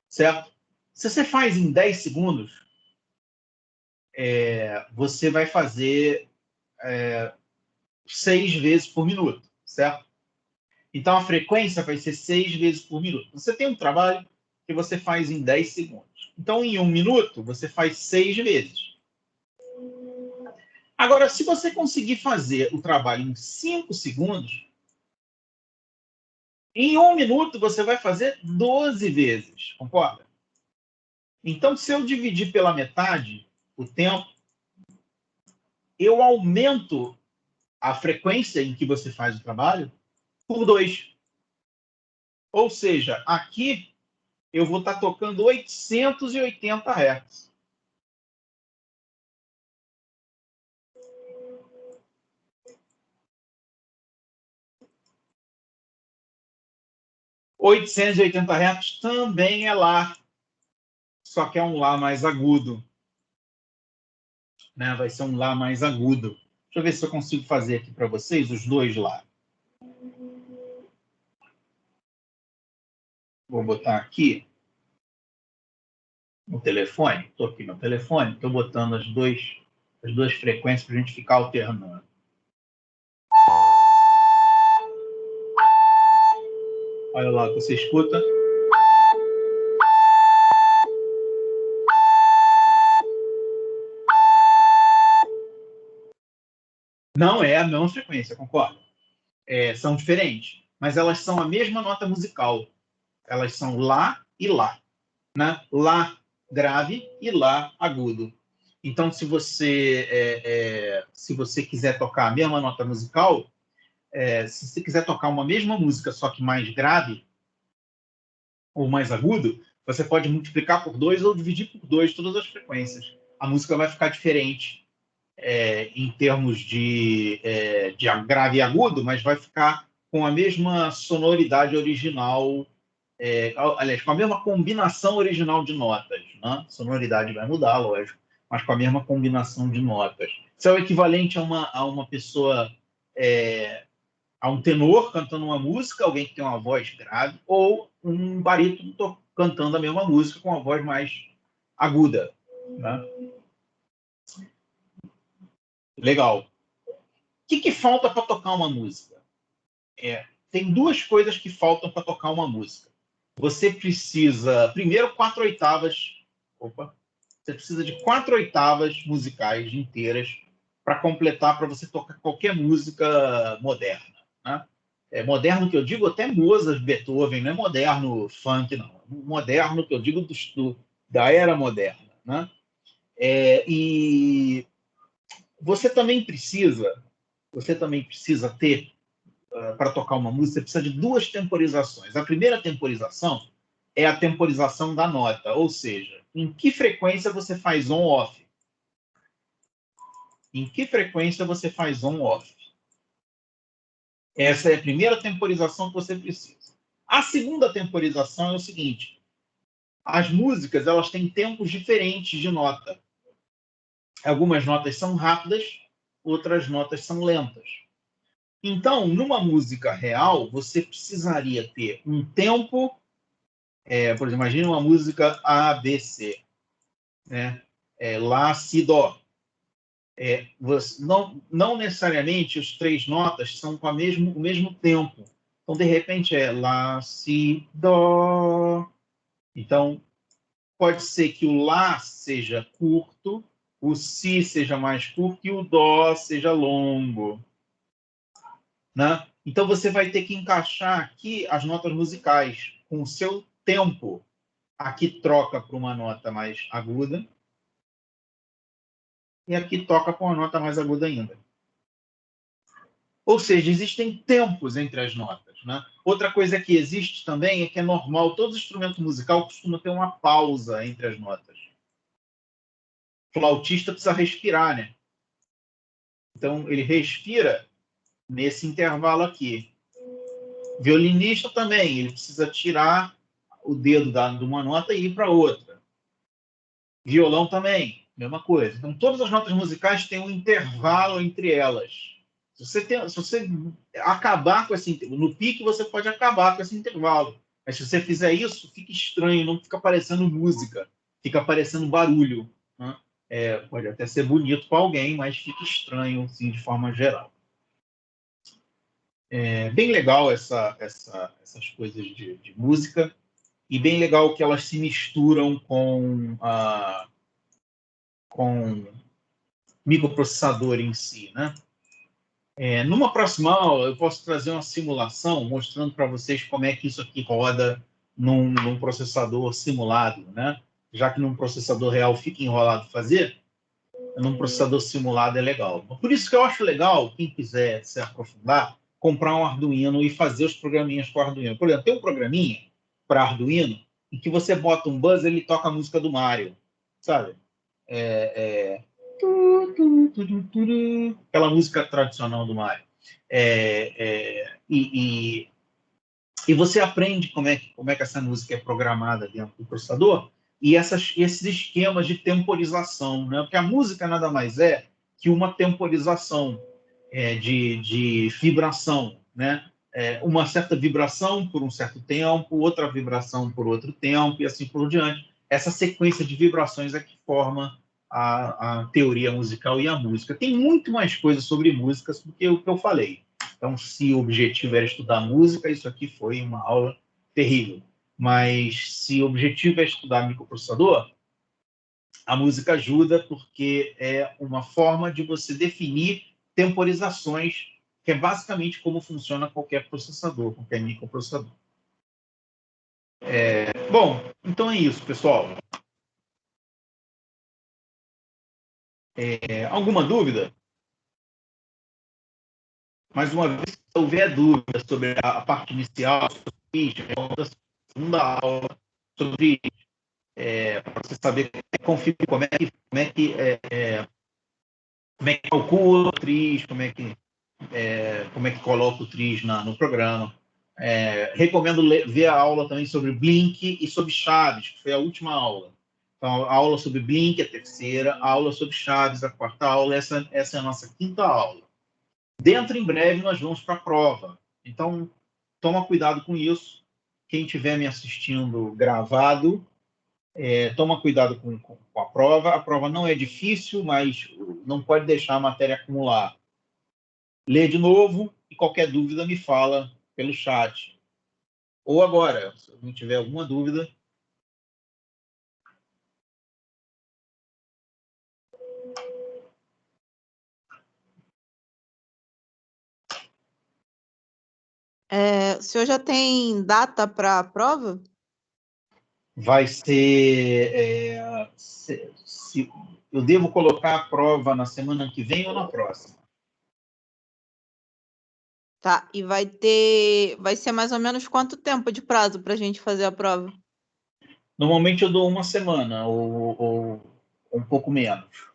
certo? Se você faz em 10 segundos, você vai fazer 6 vezes por minuto, certo? Então, a frequência vai ser 6 vezes por minuto. Você tem um trabalho que você faz em 10 segundos. Então, em 1 minuto, você faz 6 vezes. Agora, se você conseguir fazer o trabalho em 5 segundos, em 1 minuto você vai fazer 12 vezes, concorda? Então, se eu dividir pela metade o tempo, eu aumento a frequência em que você faz o trabalho por 2. Ou seja, aqui eu vou estar tocando 880 Hz. Hz também é Lá, só que é um Lá mais agudo. Né? Vai ser um Lá mais agudo. Deixa eu ver se eu consigo fazer aqui para vocês os dois Lá. Vou botar aqui no telefone. Estou aqui no telefone, estou botando as duas frequências para a gente ficar alternando. Olha lá, você escuta. Não é a mesma frequência, concorda? São diferentes, mas elas são a mesma nota musical. Elas são Lá e Lá. Né? Lá grave e Lá agudo. Então, se você quiser tocar a mesma nota musical, se você quiser tocar uma mesma música, só que mais grave ou mais agudo, você pode multiplicar por 2 ou dividir por 2 todas as frequências. A música vai ficar diferente em termos de grave e agudo, mas vai ficar com a mesma sonoridade original, aliás, com a mesma combinação original de notas. Né? A sonoridade vai mudar, lógico, mas com a mesma combinação de notas. Isso é o equivalente a uma pessoa, a um tenor cantando uma música, alguém que tem uma voz grave, ou um barítono cantando a mesma música com uma voz mais aguda. Né? Legal. O que falta para tocar uma música? Tem 2 coisas que faltam para tocar uma música. Você precisa, primeiro, 4 oitavas. Você precisa de 4 oitavas musicais inteiras para completar, para você tocar qualquer música moderna. Né? Moderno que eu digo até Mozart, Beethoven, não é moderno funk, não. Moderno que eu digo da era moderna. Né? E você também precisa ter, para tocar uma música, você precisa de 2 temporizações. A primeira temporização é a temporização da nota, ou seja, em que frequência você faz on-off. Em que frequência você faz on-off. Essa é a primeira temporização que você precisa. A segunda temporização é o seguinte: as músicas elas têm tempos diferentes de nota. Algumas notas são rápidas, outras notas são lentas. Então, numa música real, você precisaria ter um tempo, por exemplo, imagine uma música A, B, C, né? Lá, Si, Dó. Não necessariamente os 3 notas são com o mesmo tempo. Então, de repente, Lá, Si, Dó. Então, pode ser que o Lá seja curto, o Si seja mais curto e o Dó seja longo, né? Então, você vai ter que encaixar aqui as notas musicais com o seu tempo. Aqui troca para uma nota mais aguda e aqui toca com uma nota mais aguda ainda. Ou seja, existem tempos entre as notas, né? Outra coisa que existe também é que é normal, todo instrumento musical costuma ter uma pausa entre as notas. O flautista precisa respirar, né? Então, ele respira nesse intervalo aqui. O violinista também, ele precisa tirar o dedo de uma nota e ir para outra. Violão também, mesma coisa. Então, todas as notas musicais têm um intervalo entre elas. Se você acabar com esse intervalo, no pique você pode acabar com esse intervalo. Mas se você fizer isso, fica estranho, não fica parecendo música, fica parecendo barulho, né? Pode até ser bonito para alguém, mas fica estranho, assim, de forma geral. É bem legal essas coisas de música, e bem legal que elas se misturam com microprocessador em si, né? Numa próxima aula, eu posso trazer uma simulação mostrando para vocês como é que isso aqui roda num processador simulado, né? Já que num processador real fica enrolado fazer, num processador simulado é legal. Por isso que eu acho legal, quem quiser se aprofundar, comprar um Arduino e fazer os programinhas com o Arduino. Por exemplo, tem um programinha para Arduino em que você bota um buzzer e ele toca a música do Mario, sabe? Aquela música tradicional do Mario. E você aprende como é que essa música é programada dentro do processador e esses esquemas de temporização, né? Porque a música nada mais é que uma temporização de vibração, né? Uma certa vibração por um certo tempo, outra vibração por outro tempo e assim por diante. Essa sequência de vibrações é que forma a teoria musical e a música. Tem muito mais coisas sobre músicas do que o que eu falei. Então, se o objetivo era estudar música, isso aqui foi uma aula terrível. Mas se o objetivo é estudar microprocessador, a música ajuda porque é uma forma de você definir temporizações, que é basicamente como funciona qualquer processador, qualquer microprocessador. Bom, então é isso, pessoal. Alguma dúvida? Mais uma vez, se houver dúvida sobre a parte inicial, sobre a segunda aula, sobre para você saber como é que calcula o triz, como é que coloca o triz no programa. Recomendo ver a aula também sobre Blink e sobre chaves, que foi a última aula. Então, a aula sobre Blink é a terceira, a aula sobre chaves a quarta aula, essa é a nossa quinta aula. Dentro, em breve, nós vamos para a prova. Então, toma cuidado com isso. Quem estiver me assistindo gravado, toma cuidado com a prova. A prova não é difícil, mas não pode deixar a matéria acumular. Lê de novo e qualquer dúvida me fala pelo chat. Ou agora, se não tiver alguma dúvida. O senhor já tem data para a prova? Vai ser... eu devo colocar a prova na semana que vem ou na próxima? Tá, e vai ser mais ou menos quanto tempo de prazo para a gente fazer a prova? Normalmente eu dou uma semana ou um pouco menos.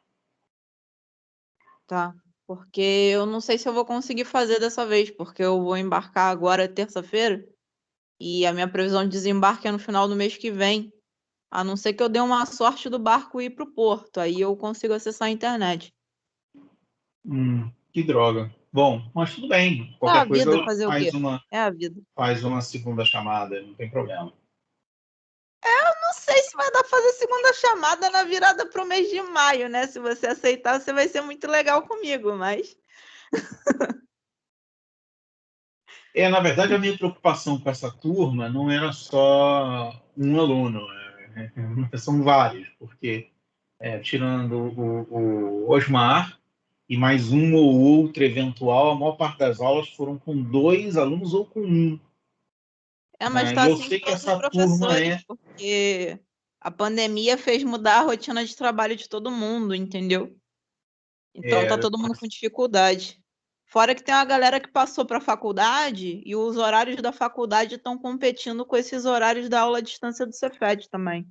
Tá, porque eu não sei se eu vou conseguir fazer dessa vez, porque eu vou embarcar agora terça-feira e a minha previsão de desembarque é no final do mês que vem. A não ser que eu dê uma sorte do barco ir para o porto, aí eu consigo acessar a internet. Que droga. Bom, mas tudo bem. É a Qualquer coisa vida, fazer o quê? É a vida. faz uma segunda chamada, não tem problema. Não sei se vai dar pra fazer segunda chamada na virada pro mês de maio, né? Se você aceitar, você vai ser muito legal comigo, mas... Na verdade, a minha preocupação com essa turma não era só um aluno, são vários, porque tirando o Osmar e mais um ou outro eventual, a maior parte das aulas foram com 2 alunos ou com 1. Mas E tá eu assim sei com que todos os essa turma professores, porque a pandemia fez mudar a rotina de trabalho de todo mundo, entendeu? Então tá todo mundo com dificuldade. Fora que tem uma galera que passou para a faculdade e os horários da faculdade estão competindo com esses horários da aula à distância do Cefet também.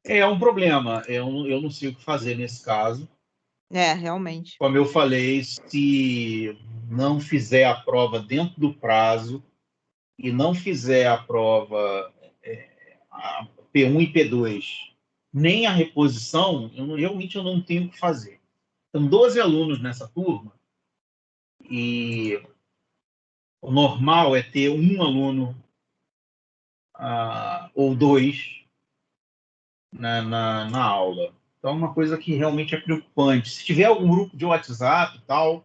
É um problema. Eu não sei o que fazer nesse caso. Realmente. Como eu falei, se não fizer a prova dentro do prazo e não fizer a prova a P1 e P2, nem a reposição, realmente eu não tenho o que fazer. São 12 alunos nessa turma e o normal é ter um aluno ou 2 na aula. Então, é uma coisa que realmente é preocupante. Se tiver algum grupo de WhatsApp e tal,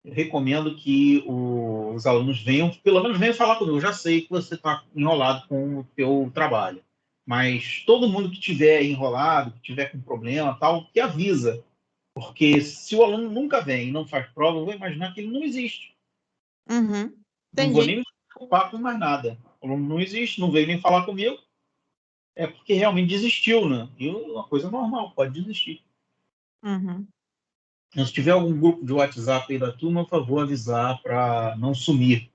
eu recomendo que os alunos venham, pelo menos venham falar comigo. Eu já sei que você está enrolado com o teu trabalho, mas todo mundo que tiver enrolado, que tiver com problema, tal, que avisa. Porque se o aluno nunca vem e não faz prova, eu vou imaginar que ele não existe. Uhum. Não vou Entendi. nem me preocupar com mais nada. O aluno não existe, não veio nem falar comigo, é porque realmente desistiu, né? E uma coisa normal, pode desistir. Uhum. Então, se tiver algum grupo de WhatsApp aí da turma, por favor, avisar para não sumir.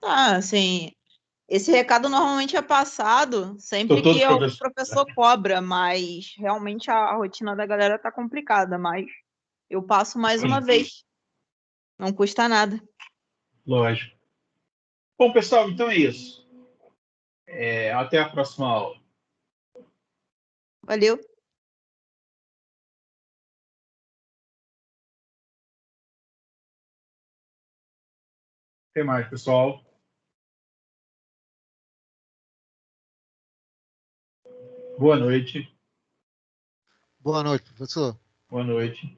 Assim, esse recado normalmente é passado Estou sempre todo que algum professor. professor cobra, mas realmente a rotina da galera tá complicada, mas eu passo mais uma vez. Não custa nada. Lógico. Bom, pessoal, então é isso. Até a próxima aula. Valeu. Até mais, pessoal. Boa noite. Boa noite, professor. Boa noite.